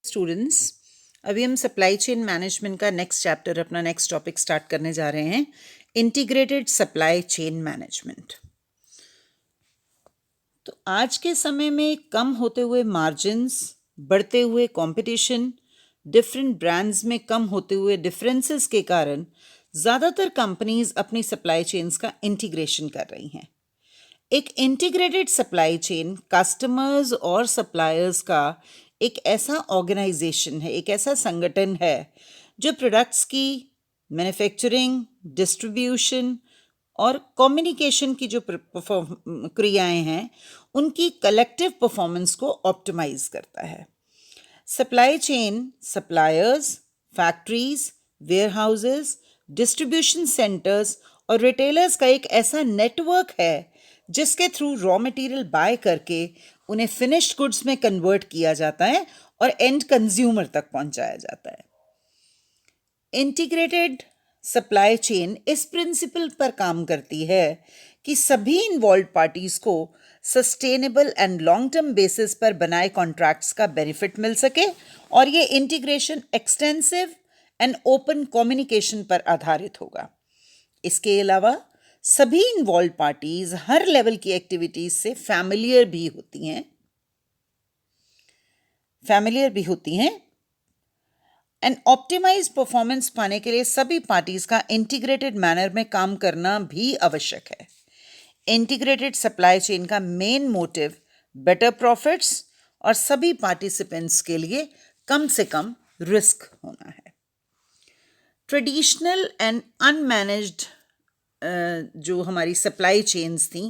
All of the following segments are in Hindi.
स्टूडेंट्स, अभी हम सप्लाई चेन मैनेजमेंट का नेक्स्ट चैप्टर, अपना नेक्स्ट टॉपिक स्टार्ट करने जा रहे हैं, इंटीग्रेटेड सप्लाई चेन मैनेजमेंट। तो आज के समय में कम होते हुए मार्जिन्स, बढ़ते हुए कंपटीशन, डिफरेंट ब्रांड्स में कम होते हुए डिफरेंसेस के कारण ज़्यादातर कंपनीज अपनी सप्लाई चेन्स का इंटीग्रेशन कर रही हैं। एक इंटीग्रेटेड सप्लाई चेन कस्टमर्स और सप्लायर्स का एक ऐसा ऑर्गेनाइजेशन है, एक ऐसा संगठन है जो प्रोडक्ट्स की मैन्युफैक्चरिंग, डिस्ट्रीब्यूशन और कम्युनिकेशन की जो क्रियाएं हैं उनकी कलेक्टिव परफॉर्मेंस को ऑप्टिमाइज करता है। Supply chain suppliers, factories, warehouses, distribution centres और रिटेलर्स का एक ऐसा नेटवर्क है जिसके थ्रू रॉ मटेरियल बाय करके उन्हें फिनिश्ड गुड्स में कन्वर्ट किया जाता है और एंड कंज्यूमर तक पहुंचाया जाता है। इंटीग्रेटेड सप्लाई चेन इस प्रिंसिपल पर काम करती है कि सभी इन्वॉल्व पार्टीज को sustainable and long term basis पर बनाए कॉन्ट्रैक्ट्स का बेनिफिट मिल सके और ये integration extensive and open communication पर आधारित होगा। इसके अलावा सभी इन्वॉल्व पार्टीज हर लेवल की एक्टिविटीज से फैमिलियर भी होती हैं एंड ऑप्टिमाइज परफॉर्मेंस पाने के लिए सभी पार्टीज का इंटीग्रेटेड मैनर में काम करना भी आवश्यक है। इंटीग्रेटेड सप्लाई चेन का मेन मोटिव बेटर प्रॉफिट्स और सभी पार्टिसिपेंट्स के लिए कम से कम रिस्क होना है। ट्रेडिशनल एंड अनमैनेज्ड जो हमारी सप्लाई चेन्स थी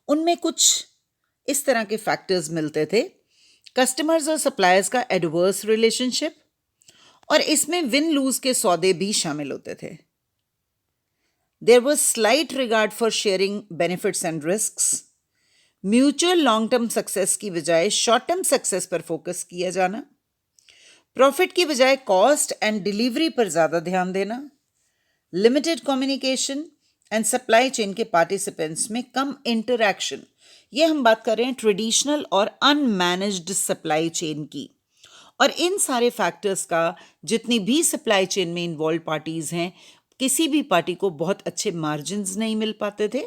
उनमें कुछ इस तरह के फैक्टर्स मिलते थे। कस्टमर्स और सप्लायर्स का एडवर्स रिलेशनशिप, और इसमें विन लूज के सौदे भी शामिल होते थे। There was slight regard for sharing benefits and risks. Mutual long term success की बजाय शॉर्ट टर्म सक्सेस पर फोकस किया जाना। प्रॉफिट की बजाय कॉस्ट एंड डिलीवरी पर ज़्यादा ध्यान देना। Limited communication and supply chain के पार्टिसिपेंट्स में कम इंटरैक्शन। ये हम बात कर रहे हैं ट्रेडिशनल और अनमैनेज्ड सप्लाई चेन की। और इन सारे फैक्टर्स का जितनी भी सप्लाई चेन में इन्वॉल्व पार्टीज हैं, किसी भी पार्टी को बहुत अच्छे मार्जिन्स नहीं मिल पाते थे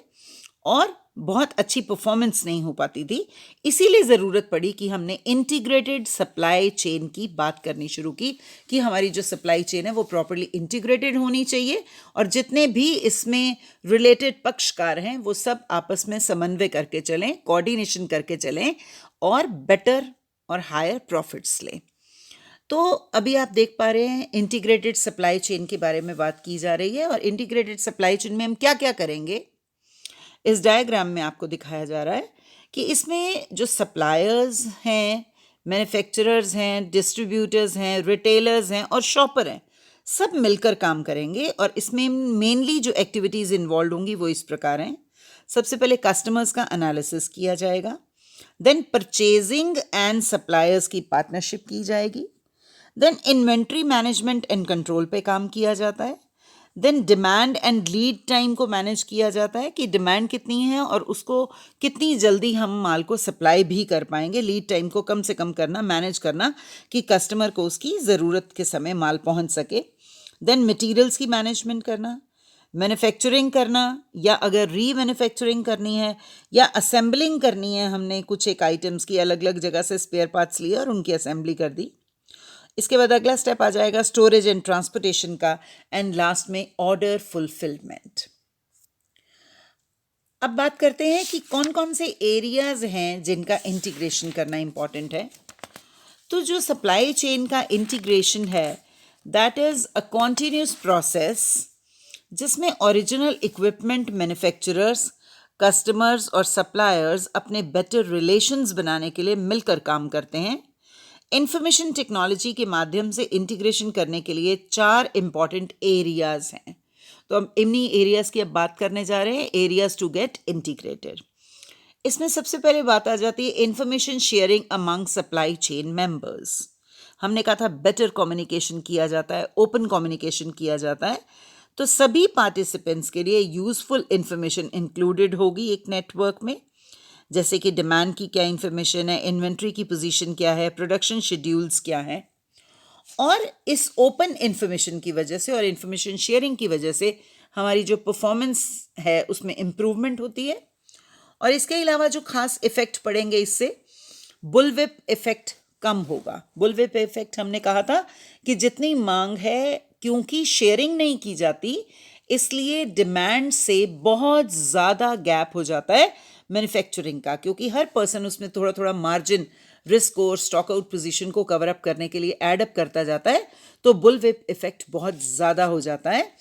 और बहुत अच्छी परफॉर्मेंस नहीं हो पाती थी। इसीलिए ज़रूरत पड़ी कि हमने इंटीग्रेटेड सप्लाई चेन की बात करनी शुरू की कि हमारी जो सप्लाई चेन है वो प्रॉपर्ली इंटीग्रेटेड होनी चाहिए और जितने भी इसमें रिलेटेड पक्षकार हैं वो सब आपस में समन्वय करके चलें, कोऑर्डिनेशन करके चलें और बेटर और हायर प्रॉफिट्स लें। तो अभी आप देख पा रहे हैं इंटीग्रेटेड सप्लाई चेन के बारे में बात की जा रही है और इंटीग्रेटेड सप्लाई चेन में हम क्या क्या करेंगे इस डायग्राम में आपको दिखाया जा रहा है कि इसमें जो सप्लायर्स हैं, मैन्युफैक्चरर्स हैं, डिस्ट्रीब्यूटर्स हैं, रिटेलर्स हैं और शॉपर हैं, सब मिलकर काम करेंगे। और इसमें मेनली जो एक्टिविटीज़ इन्वॉल्व होंगी वो इस प्रकार हैं। सबसे पहले कस्टमर्स का एनालिसिस किया जाएगा, देन परचेजिंग एंड सप्लायर्स की पार्टनरशिप की जाएगी, then inventory management and control पे काम किया जाता है, then demand and lead time को मैनेज किया जाता है कि डिमांड कितनी है और उसको कितनी जल्दी हम माल को सप्लाई भी कर पाएंगे। लीड टाइम को कम से कम करना, मैनेज करना कि कस्टमर को उसकी ज़रूरत के समय माल पहुंच सके। देन मटेरियल्स की मैनेजमेंट करना, मैन्युफैक्चरिंग करना या अगर री मैन्युफैक्चरिंग करनी है या असेंबलिंग करनी है, हमने कुछ एक आइटम्स की अलग अलग जगह से स्पेयर पार्ट्स लिए और उनकी असेंबली कर दी। इसके बाद अगला स्टेप आ जाएगा स्टोरेज एंड ट्रांसपोर्टेशन का एंड लास्ट में ऑर्डर फुलफिलमेंट। अब बात करते हैं कि कौन कौन से एरियाज हैं जिनका इंटीग्रेशन करना इंपॉर्टेंट है। तो जो सप्लाई चेन का इंटीग्रेशन है that is a continuous process जिसमें ओरिजिनल इक्विपमेंट मैन्युफैक्चरर्स, कस्टमर्स और सप्लायर्स अपने बेटर रिलेशंस बनाने के लिए मिलकर काम करते हैं। इंफॉर्मेशन टेक्नोलॉजी के माध्यम से इंटीग्रेशन करने के लिए 4 इंपॉर्टेंट एरियाज हैं। तो हम इन्हीं एरियाज की अब बात करने जा रहे हैं, एरियाज टू गेट इंटीग्रेटेड। इसमें सबसे पहले बात आ जाती है information sharing among supply chain members. हमने कहा था बेटर कम्युनिकेशन किया जाता है, ओपन कम्युनिकेशन किया जाता है, तो सभी पार्टिसिपेंट्स के लिए यूजफुल इंफॉर्मेशन इंक्लूडेड होगी एक नेटवर्क में। जैसे कि डिमांड की क्या इन्फॉर्मेशन है, इन्वेंट्री की पोजीशन क्या है, प्रोडक्शन शेड्यूल्स क्या है। और इस ओपन इन्फॉर्मेशन की वजह से और इन्फॉर्मेशन शेयरिंग की वजह से हमारी जो परफॉर्मेंस है उसमें इम्प्रूवमेंट होती है। और इसके अलावा जो खास इफेक्ट पड़ेंगे इससे, बुलविप इफेक्ट कम होगा। बुलविप इफेक्ट हमने कहा था कि जितनी मांग है, क्योंकि शेयरिंग नहीं की जाती इसलिए डिमांड से बहुत ज़्यादा गैप हो जाता है मैन्युफैक्चरिंग का, क्योंकि हर पर्सन उसमें थोड़ा थोड़ा मार्जिन रिस्क और स्टॉक आउट पोजीशन को कवर अप करने के लिए एड अप करता जाता है, तो बुलविप इफेक्ट बहुत ज़्यादा हो जाता है।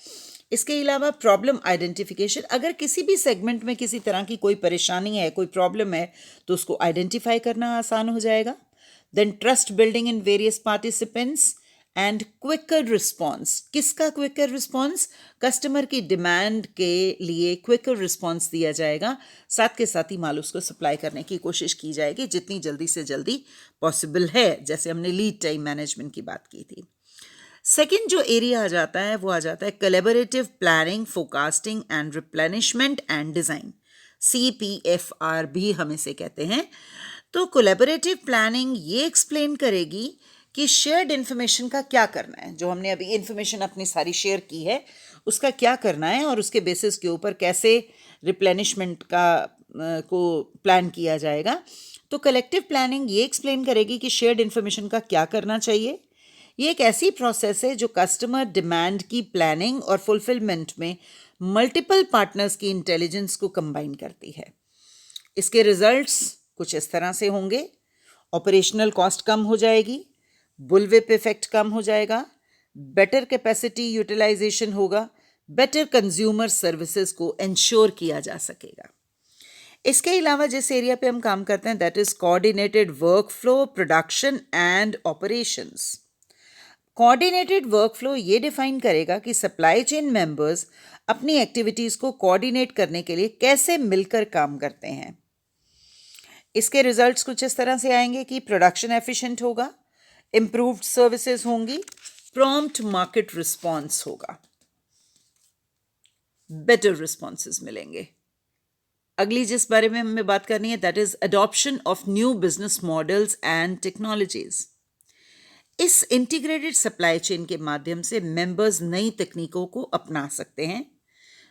इसके अलावा प्रॉब्लम आइडेंटिफिकेशन, अगर किसी भी सेगमेंट में किसी तरह की कोई परेशानी है, कोई प्रॉब्लम है, तो उसको आइडेंटिफाई करना आसान हो जाएगा। Then trust building in various participants and quicker response. किसका क्विकर रिस्पॉन्स? कस्टमर की डिमांड के लिए क्विकर रिस्पॉन्स दिया जाएगा, साथ के साथ ही माल उसको सप्लाई करने की कोशिश की जाएगी जितनी जल्दी से जल्दी पॉसिबल है, जैसे हमने लीड टाइम मैनेजमेंट की बात की थी। सेकेंड जो एरिया आ जाता है वो आ जाता है collaborative planning, forecasting and replenishment and design. CPFR भी हम इसे कहते हैं। तो कोलैबोरेटिव प्लानिंग ये एक्सप्लेन करेगी कि शेयर्ड इन्फॉर्मेशन का क्या करना है। जो हमने अभी इन्फॉर्मेशन अपनी सारी शेयर की है उसका क्या करना है और उसके बेसिस के ऊपर कैसे रिप्लेनिशमेंट का को प्लान किया जाएगा। तो कलेक्टिव प्लानिंग ये एक्सप्लेन करेगी कि शेयर्ड इन्फॉर्मेशन का क्या करना चाहिए। ये एक ऐसी प्रोसेस है जो कस्टमर डिमांड की प्लानिंग और फुलफिलमेंट में मल्टीपल पार्टनर्स की इंटेलिजेंस को कंबाइन करती है। इसके रिजल्ट्स कुछ इस तरह से होंगे। ऑपरेशनल कॉस्ट कम हो जाएगी, बुलविप इफेक्ट कम हो जाएगा, बेटर कैपेसिटी यूटिलाइजेशन होगा, बेटर कंज्यूमर सर्विसेज को इंश्योर किया जा सकेगा। इसके अलावा जिस एरिया पे हम काम करते हैं that is coordinated work flow, production and operations. Coordinated workflow ये डिफाइन करेगा कि सप्लाई चेन मेंबर्स अपनी एक्टिविटीज़ को कोऑर्डिनेट करने के लिए कैसे मिलकर काम करते हैं। इसके रिजल्ट्स कुछ इस तरह से आएंगे कि प्रोडक्शन एफिशिएंट होगा, इम्प्रूव्ड सर्विसेज होंगी, प्रॉम्प्ट मार्केट रिस्पॉन्स होगा, बेटर रिस्पॉन्सेज मिलेंगे। अगली जिस बारे में हमें बात करनी है that is adoption of new business models and technologies. इस इंटीग्रेटेड सप्लाई चेन के माध्यम से मेंबर्स नई तकनीकों को अपना सकते हैं,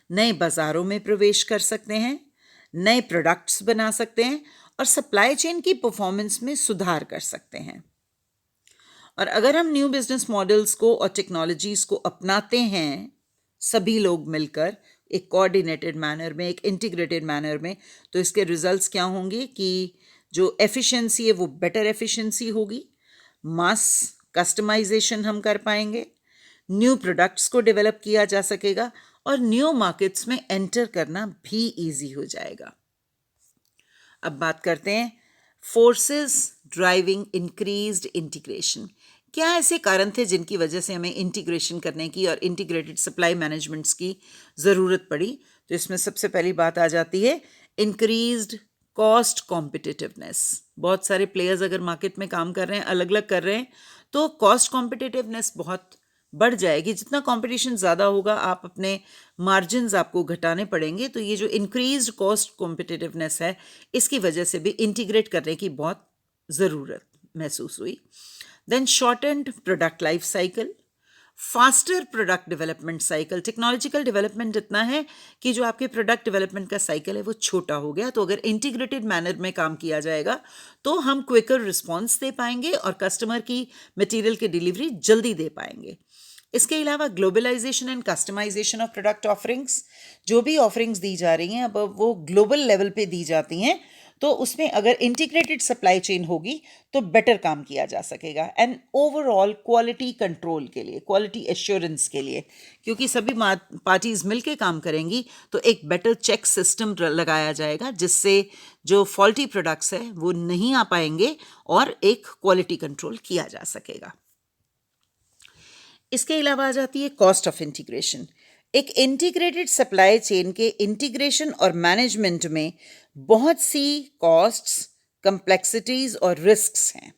नए बाजारों में प्रवेश कर सकते हैं, नए प्रोडक्ट्स बना सकते हैं और सप्लाई चेन की परफॉर्मेंस में सुधार कर सकते हैं। और अगर हम न्यू बिजनेस मॉडल्स को और टेक्नोलॉजीज को अपनाते हैं सभी लोग मिलकर एक कोऑर्डिनेटेड मैनर में, एक इंटीग्रेटेड मैनर में, तो इसके रिजल्ट्स क्या होंगे कि जो एफिशिएंसी है वो बेटर एफिशिएंसी होगी, मास कस्टमाइजेशन हम कर पाएंगे, न्यू प्रोडक्ट्स को डेवलप किया जा सकेगा और न्यू मार्केट्स में एंटर करना भी इजी हो जाएगा। अब बात करते हैं फोर्सेस ड्राइविंग इंक्रीज्ड इंटीग्रेशन। क्या ऐसे कारण थे जिनकी वजह से हमें इंटीग्रेशन करने की और इंटीग्रेटेड सप्लाई मैनेजमेंट्स की ज़रूरत पड़ी? तो इसमें सबसे पहली बात आ जाती है इंक्रीज्ड कॉस्ट कॉम्पिटिटिवनेस। बहुत सारे प्लेयर्स अगर मार्केट में काम कर रहे हैं, अलग अलग कर रहे हैं, तो कॉस्ट कॉम्पिटिटिवनेस बहुत बढ़ जाएगी। जितना कंपटीशन ज़्यादा होगा आप अपने मार्जिन्स आपको घटाने पड़ेंगे। तो ये जो इंक्रीज्ड कॉस्ट कॉम्पिटिटिवनेस है इसकी वजह से भी इंटीग्रेट करने की बहुत ज़रूरत महसूस हुई। Then shortened product life cycle, faster product development cycle. Technological development इतना है कि जो आपके प्रोडक्ट डेवलपमेंट का साइकिल है वो छोटा हो गया। तो अगर इंटीग्रेटेड मैनर में काम किया जाएगा तो हम क्विकर रिस्पॉन्स दे पाएंगे और कस्टमर की मटेरियल की डिलीवरी जल्दी दे पाएंगे। इसके अलावा globalisation and customisation of product offerings. जो भी ऑफरिंग्स दी जा रही हैं अब वो ग्लोबल लेवल पे दी जाती हैं, तो उसमें अगर इंटीग्रेटेड सप्लाई चेन होगी तो बेटर काम किया जा सकेगा। एंड ओवरऑल क्वालिटी कंट्रोल के लिए, क्वालिटी एश्योरेंस के लिए, क्योंकि सभी पार्टीज मिलकर काम करेंगी तो एक बेटर चेक सिस्टम लगाया जाएगा जिससे जो फॉल्टी प्रोडक्ट्स है वो नहीं आ पाएंगे और एक क्वालिटी कंट्रोल किया जा सकेगा। इसके अलावा आ जाती है कॉस्ट ऑफ इंटीग्रेशन। एक इंटीग्रेटेड सप्लाई चेन के इंटीग्रेशन और मैनेजमेंट में बहुत सी कॉस्ट्स, कंप्लेक्सिटीज और रिस्क्स हैं।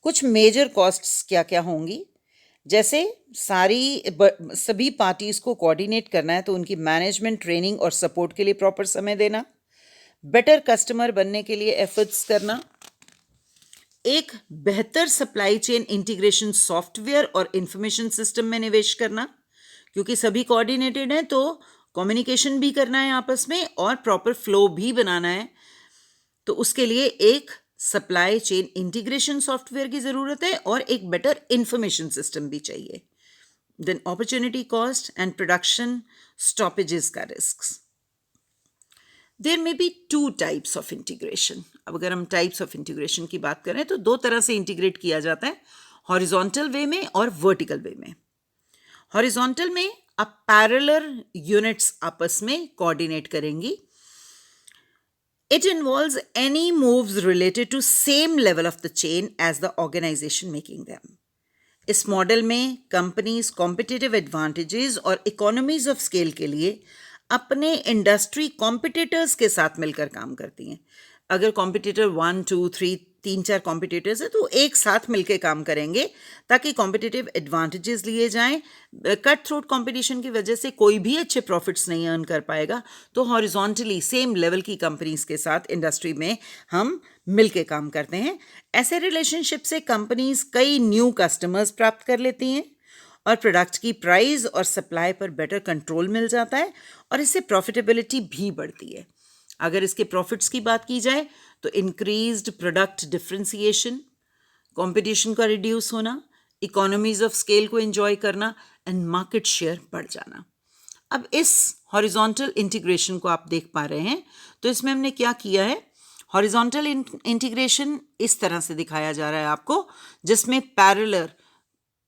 कुछ मेजर कॉस्ट्स क्या क्या होंगी? जैसे सभी पार्टीज को कोऑर्डिनेट करना है तो उनकी मैनेजमेंट, ट्रेनिंग और सपोर्ट के लिए प्रॉपर समय देना, बेटर कस्टमर बनने के लिए एफर्ट्स करना, एक बेहतर सप्लाई चेन इंटीग्रेशन सॉफ्टवेयर और इंफॉर्मेशन सिस्टम में निवेश करना, क्योंकि सभी कोऑर्डिनेटेड हैं तो कम्युनिकेशन भी करना है आपस में और प्रॉपर फ्लो भी बनाना है, तो उसके लिए एक सप्लाई चेन इंटीग्रेशन सॉफ्टवेयर की ज़रूरत है और एक बेटर इंफॉर्मेशन सिस्टम भी चाहिए. Then opportunity cost and production stoppages का रिस्क. There may be 2 types of integration. अब अगर हम टाइप्स ऑफ इंटीग्रेशन की बात करें तो 2 तरह से इंटीग्रेट किया जाता है, हॉरिजॉन्टल वे में और वर्टिकल वे में. हॉरिजॉन्टल में अब पैरेलल यूनिट्स आपस में कोऑर्डिनेट करेंगी. It involves any moves related to same level of the chain as the organization making them. इस मॉडल में कंपनीज कॉम्पिटिटिव एडवांटेजेस और इकोनॉमीज ऑफ स्केल के लिए अपने इंडस्ट्री कॉम्पिटिटर्स के साथ मिलकर काम करती हैं. अगर कॉम्पिटिटर 1, 2, 3, 3-4 कॉम्पिटिटर्स है तो एक साथ मिलकर काम करेंगे ताकि कॉम्पिटिटिव एडवांटेजेस लिए जाएं. कट थ्रोट कंपटीशन की वजह से कोई भी अच्छे प्रॉफिट्स नहीं अर्न कर पाएगा, तो हॉरिजॉन्टली सेम लेवल की कंपनीज के साथ इंडस्ट्री में हम मिलके काम करते हैं. ऐसे रिलेशनशिप से कंपनीज कई न्यू कस्टमर्स प्राप्त कर लेती हैं और प्रोडक्ट की प्राइस और सप्लाई पर बेटर कंट्रोल मिल जाता है और इससे प्रॉफिटेबिलिटी भी बढ़ती है. अगर इसके प्रॉफिट्स की बात की जाए तो इंक्रीज्ड प्रोडक्ट डिफ्रेंसिएशन, कंपटीशन का रिड्यूस होना, इकोनॉमीज ऑफ स्केल को एंजॉय करना एंड मार्केट शेयर बढ़ जाना. अब इस हॉरिजॉन्टल इंटीग्रेशन को आप देख पा रहे हैं, तो इसमें हमने क्या किया है, हॉरिजॉन्टल इंटीग्रेशन इस तरह से दिखाया जा रहा है आपको, जिसमें पैरेलल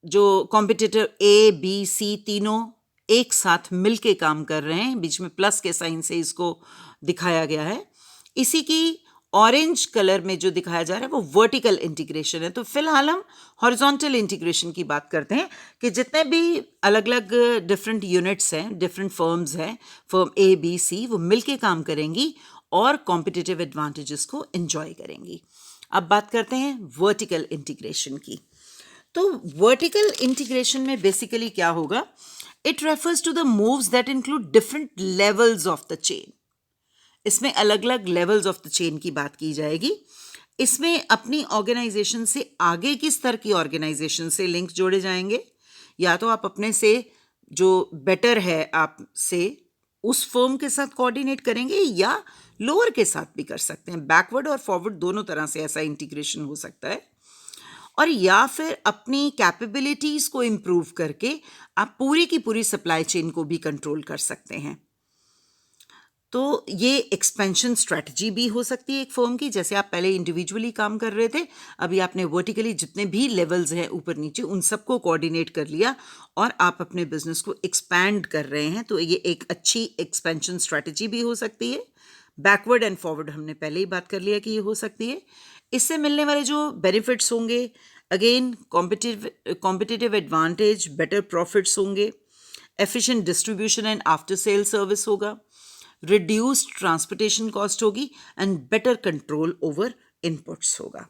जो कॉम्पिटिटर ए बी सी तीनों एक साथ मिलके काम कर रहे हैं, बीच में प्लस के साइन से इसको दिखाया गया है. इसी की ऑरेंज कलर में जो दिखाया जा रहा है वो वर्टिकल इंटीग्रेशन है. तो फिलहाल हम हॉरिजॉन्टल इंटीग्रेशन की बात करते हैं कि जितने भी अलग अलग डिफरेंट यूनिट्स हैं, डिफरेंट फर्म्स हैं, फर्म ए बी सी, वो मिलके काम करेंगी और कॉम्पिटिटिव एडवांटेजेस को एंजॉय करेंगी. अब बात करते हैं वर्टिकल इंटीग्रेशन की. तो वर्टिकल इंटीग्रेशन में बेसिकली क्या होगा, it refers to the moves that include different levels of the chain. इसमें अलग अलग लेवल्स ऑफ द चेन की बात की जाएगी. इसमें अपनी ऑर्गेनाइजेशन से आगे की स्तर की ऑर्गेनाइजेशन से लिंक जोड़े जाएंगे, या तो आप अपने से जो बेटर है आपसे उस फर्म के साथ कोऑर्डिनेट करेंगे या लोअर के साथ भी कर सकते हैं. बैकवर्ड और फॉरवर्ड दोनों तरह से ऐसा इंटीग्रेशन हो सकता है. और या फिर अपनी कैपेबिलिटीज़ को इम्प्रूव करके आप पूरी की पूरी सप्लाई चेन को भी कंट्रोल कर सकते हैं. तो ये एक्सपेंशन स्ट्रैटेजी भी हो सकती है एक फर्म की. जैसे आप पहले इंडिविजुअली काम कर रहे थे, अभी आपने वर्टिकली जितने भी लेवल्स हैं ऊपर नीचे उन सबको कोऑर्डिनेट कर लिया और आप अपने बिजनेस को एक्सपैंड कर रहे हैं, तो ये एक अच्छी एक्सपेंशन स्ट्रैटेजी भी हो सकती है. बैकवर्ड एंड फॉरवर्ड हमने पहले ही बात कर लिया कि ये हो सकती है. इससे मिलने वाले जो बेनिफिट्स होंगे, again competitive advantage, better profits होंगे, efficient distribution and after sale service होगा, रिड्यूस्ड ट्रांसपोर्टेशन कॉस्ट होगी and better control over inputs होगा.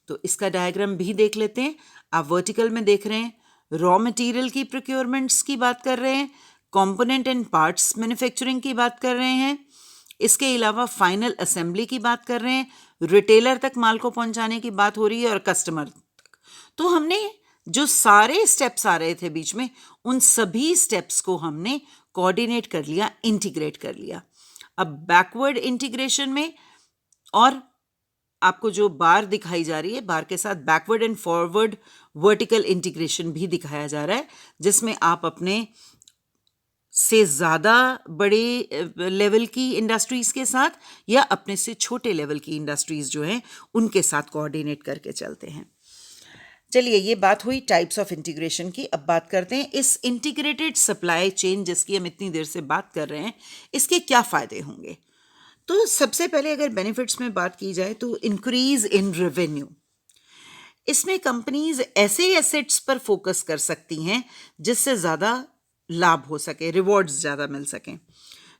तो इसका डायग्राम भी देख लेते हैं. आप वर्टिकल में देख रहे हैं, रॉ मटेरियल की प्रोक्योरमेंट्स की बात कर रहे हैं, कंपोनेंट एंड पार्ट्स मैन्युफैक्चरिंग की बात कर रहे हैं, इसके अलावा फाइनल असेंबली की बात कर रहे हैं, रिटेलर तक माल को पहुंचाने की बात हो रही है और कस्टमर तक. तो हमने जो सारे स्टेप्स आ रहे थे बीच में, उन सभी स्टेप्स को हमने कोऑर्डिनेट कर लिया, इंटीग्रेट कर लिया. अब बैकवर्ड इंटीग्रेशन में और आपको जो बार दिखाई जा रही है, बार के साथ backward and forward vertical integration भी दिखाया जा रहा है, जिसमें आप अपने से ज़्यादा बड़े लेवल की इंडस्ट्रीज़ के साथ या अपने से छोटे लेवल की इंडस्ट्रीज़ जो हैं उनके साथ कोऑर्डिनेट करके चलते हैं. चलिए, ये बात हुई टाइप्स ऑफ इंटीग्रेशन की. अब बात करते हैं इस इंटीग्रेटेड सप्लाई चेन जिसकी हम इतनी देर से बात कर रहे हैं, इसके क्या फ़ायदे होंगे. तो सबसे पहले अगर बेनिफिट्स में बात की जाए तो इंक्रीज इन रेवेन्यू. इसमें कंपनीज ऐसे एसेट्स पर फोकस कर सकती हैं जिससे ज़्यादा लाभ हो सके, रिवॉर्ड्स ज़्यादा मिल सकें.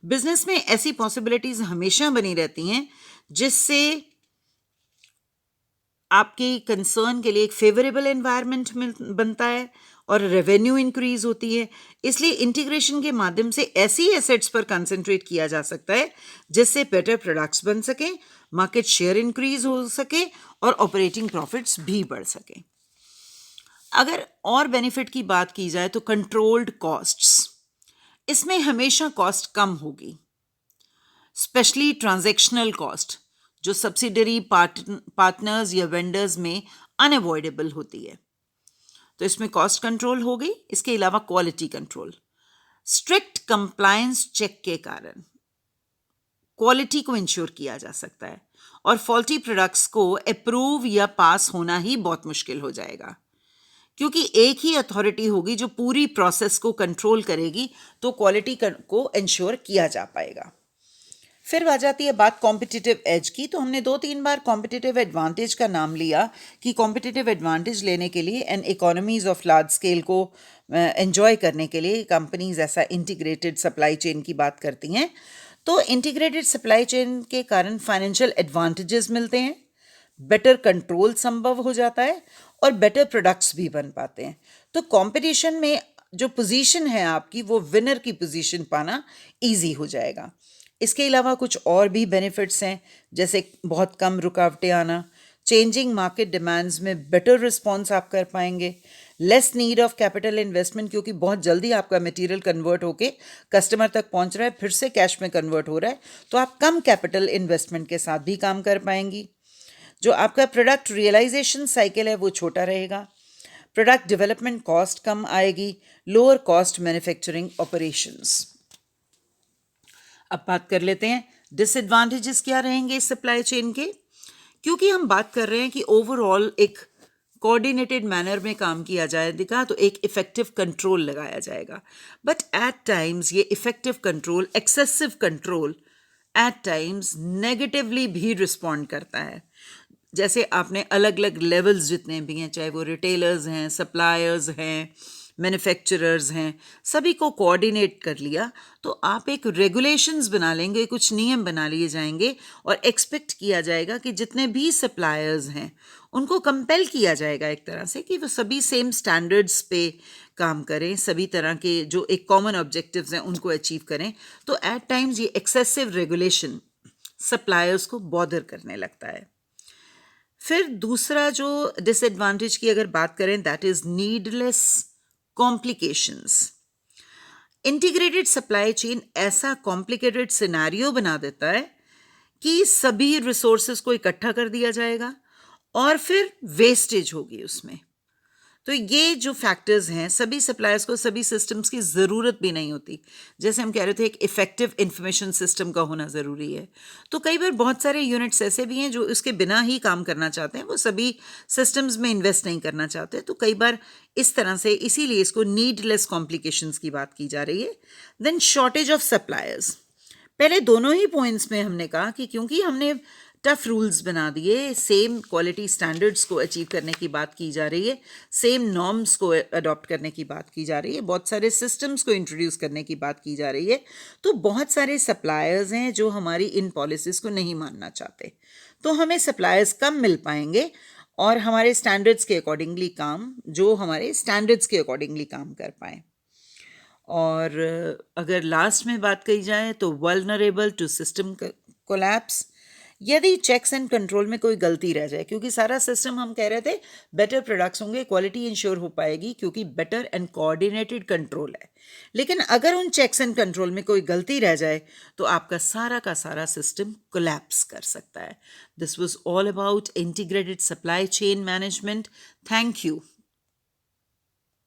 बिजनेस में ऐसी पॉसिबिलिटीज़ हमेशा बनी रहती हैं जिससे आपके कंसर्न के लिए एक फेवरेबल एनवायरनमेंट बनता है और रेवेन्यू इंक्रीज होती है। इसलिए इंटीग्रेशन के माध्यम से ऐसी एसेट्स पर कंसंट्रेट किया जा सकता है जिससे बेटर प्रोडक्ट्स बन सकें, मार्केट शेयर इंक्रीज हो सके और ऑपरेटिंग प्रॉफिट्स भी बढ़ सकें। अगर और बेनिफिट की बात की जाए तो कंट्रोल्ड कॉस्ट्स, इसमें हमेशा कॉस्ट कम होगी, स्पेशली ट्रांजैक्शनल कॉस्ट जो सब्सिडरी पार्टनर्स या वेंडर्स में अनअवॉइडेबल होती है, तो इसमें कॉस्ट कंट्रोल हो गई। इसके अलावा quality control, strict compliance check के कारण क्वालिटी को इंश्योर किया जा सकता है और फॉल्टी प्रोडक्ट्स को अप्रूव या पास होना ही बहुत मुश्किल हो जाएगा, क्योंकि एक ही अथॉरिटी होगी जो पूरी प्रोसेस को कंट्रोल करेगी, तो क्वालिटी को इंश्योर किया जा पाएगा। फिर आ जाती है बात कॉम्पिटिटिव एज की। तो हमने 2-3 बार कॉम्पिटिटिव एडवांटेज का नाम लिया कि कॉम्पिटिटिव एडवांटेज लेने के लिए and economies of large scale को एंजॉय करने के लिए कंपनीज ऐसा इंटीग्रेटेड सप्लाई चेन की बात करती हैं। तो इंटीग्रेटेड सप्लाई चेन के कारण फाइनेंशियल एडवांटेजेस मिलते हैं, बेटर कंट्रोल संभव हो जाता है और बेटर प्रोडक्ट्स भी बन पाते हैं। तो कंपटीशन में जो पोजीशन है आपकी, वो विनर की पोजीशन पाना इजी हो जाएगा। इसके अलावा कुछ और भी बेनिफिट्स हैं, जैसे बहुत कम रुकावटें आना, चेंजिंग मार्केट डिमांड्स में बेटर रिस्पॉन्स आप कर पाएंगे, less need of capital investment, क्योंकि बहुत जल्दी आपका मटेरियल कन्वर्ट होके कस्टमर तक पहुंच रहा है, फिर से कैश में कन्वर्ट हो रहा है, तो आप कम कैपिटल इन्वेस्टमेंट के साथ भी काम कर पाएंगी। जो आपका प्रोडक्ट रियलाइजेशन साइकिल है वो छोटा रहेगा, प्रोडक्ट डेवलपमेंट कॉस्ट कम आएगी, लोअर कॉस्ट मैन्युफैक्चरिंग ऑपरेशंस। अब बात कर लेते हैं डिसएडवांटेजेस क्या रहेंगे इस सप्लाई चेन के। क्योंकि हम बात कर रहे हैं कि ओवरऑल एक कोऑर्डिनेटेड मैनर में काम किया जाएगा तो एक इफेक्टिव कंट्रोल लगाया जाएगा, बट एट टाइम्स ये effective control, excessive control at times negatively भी रिस्पॉन्ड करता है। जैसे आपने अलग अलग लेवल्स जितने भी हैं, चाहे वो रिटेलर्स हैं, सप्लायर्स हैं, मैन्युफैक्चरर्स हैं, सभी को कोऑर्डिनेट कर लिया, तो आप एक रेगुलेशंस बना लेंगे, कुछ नियम बना लिए जाएंगे और एक्सपेक्ट किया जाएगा कि जितने भी सप्लायर्स हैं उनको कंपेल किया जाएगा एक तरह से कि वो सभी सेम स्टैंडर्ड्स पे काम करें, सभी तरह के जो एक कॉमन ऑब्जेक्टिव्स हैं उनको अचीव करें। तो एट टाइम्स ये एक्सेसिव रेगुलेशन सप्लायर्स को बॉदर करने लगता है। फिर दूसरा जो डिसएडवांटेज की अगर बात करें, that is needless complications. Integrated supply chain ऐसा कॉम्प्लिकेटेड सिनेरियो बना देता है कि सभी रिसोर्सेज को इकट्ठा कर दिया जाएगा और फिर वेस्टेज होगी उसमें। तो ये जो फैक्टर्स हैं, सभी सप्लायर्स को सभी सिस्टम्स की ज़रूरत भी नहीं होती। जैसे हम कह रहे थे, एक इफेक्टिव इंफॉर्मेशन सिस्टम का होना ज़रूरी है। तो कई बार बहुत सारे यूनिट्स ऐसे भी हैं जो इसके बिना ही काम करना चाहते हैं, वो सभी सिस्टम्स में इन्वेस्ट नहीं करना चाहते। तो कई बार इस तरह से, इसीलिए इसको नीडलेस कॉम्प्लिकेशंस की बात की जा रही है। Then shortage of suppliers. पहले दोनों ही पॉइंट्स में हमने कहा कि क्योंकि हमने टफ रूल्स बना दिए, सेम क्वालिटी स्टैंडर्ड्स को अचीव करने की बात की जा रही है, सेम नॉर्म्स को अडॉप्ट करने की बात की जा रही है, बहुत सारे सिस्टम्स को इंट्रोड्यूस करने की बात की जा रही है, तो बहुत सारे सप्लायर्स हैं जो हमारी इन पॉलिसीज़ को नहीं मानना चाहते। तो हमें सप्लायर्स कम मिल पाएंगे और हमारे स्टैंडर्ड्स के अकॉर्डिंगली काम, जो हमारे स्टैंडर्ड्स के अकॉर्डिंगली काम कर पाएँ। और अगर लास्ट में बात कही जाए तो वल्नरेबल टू सिस्टम कोलैप्स। यदि चेक्स एंड कंट्रोल में कोई गलती रह जाए, क्योंकि सारा सिस्टम हम कह रहे थे बेटर प्रोडक्ट्स होंगे, क्वालिटी इंश्योर हो पाएगी क्योंकि बेटर एंड कोऑर्डिनेटेड कंट्रोल है, लेकिन अगर उन चेक्स एंड कंट्रोल में कोई गलती रह जाए तो आपका सारा का सारा सिस्टम कोलैप्स कर सकता है। This was all about integrated supply chain management. Thank you.